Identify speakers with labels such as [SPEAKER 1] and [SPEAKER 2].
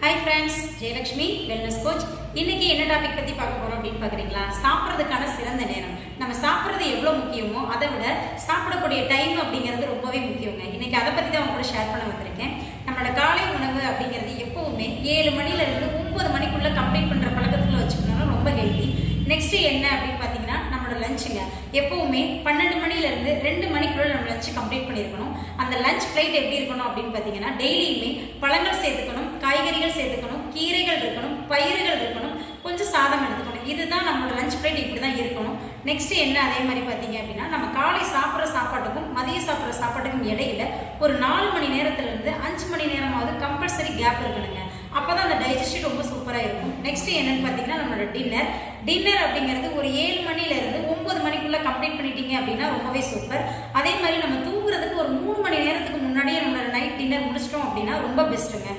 [SPEAKER 1] Hi friends, Jayalakshmi wellness coach. இன்னைக்கு என்ன topic பத்தி பார்க்க போறோம் அப்படின்னு பாக்குறீங்களா? சாப்பிடுறதுக்கான சிறந்த நேரம். நம்ம சாப்பிடுறது எவ்வளவு முக்கியமோ அதை விட சாப்பிடக்கூடிய டைம் அப்படிங்கிறது ரொம்பவே முக்கியங்க. இன்னைக்கு அதை பத்தி தான் உங்க கூட ஷேர் பண்ண வந்திருக்கேன். நம்மளோட காலை உணவு அப்படிங்கிறது எப்பவுமே 7 மணில இருந்து 9 மணிக்குள்ள கம்ப்ளீட் பண்ற பழக்கத்துல வச்சுக்கணும், ரொம்ப ஹெல்தி. நெக்ஸ்ட் என்ன அப்படின்னு பாத்தீங்கன்னா நம்மளோட லஞ்சுங்க. எப்பவுமே 12 மணில இருந்து 2 மணிக்குள்ள நம்ம லஞ்ச் கம்ப்ளீட் பண்ணிருக்கணும். அந்த லஞ்ச் பிளேட் எப்படி இருக்கணும் அப்படின்னு பாத்தீங்கன்னா டெய்லியுமே பழங்கள் சேர்த்துக்கணும், காய்கறிகள் சேர்த்துக்கணும், கீரைகள் இருக்கணும், பயிர்கள் இருக்கணும், கொஞ்சம் சாதம் எடுத்துக்கணும். இதுதான் நம்மளோட லஞ்ச் பிளேட் இப்படிதான் இருக்கணும். நெக்ஸ்ட் என்ன அதே மாதிரி பாத்தீங்க அப்படின்னா நம்ம காலை சாப்பிட்ற சாப்பாட்டுக்கும் மதிய சாப்பிட்ற சாப்பாட்டுக்கும் இடையில ஒரு 4 மணி நேரத்துல இருந்து 5 மணி நேரமாவது கம்பல்சரி கேப் இருக்கணுங்க. அப்பதான் அந்த டைஜஸ்ட் ரொம்ப சூப்பரா இருக்கும். நெக்ஸ்ட் என்னன்னு பாத்தீங்கன்னா நம்மளோட டின்னர் அப்படிங்கிறது ஒரு 7 மணில இருந்து 9 மணிக்குள்ள கம்ப்ளீட் பண்ணிட்டீங்க அப்படின்னா ரொம்பவே சூப்பர். அதே மாதிரி நம்ம தூங்குறதுக்கு ஒரு 3 மணி நேரத்துக்கு முன்னாடியே நம்மளோட நைட் டின்னர் முடிச்சிட்டோம் அப்படின்னா ரொம்ப பெஸ்ட்டுங்க.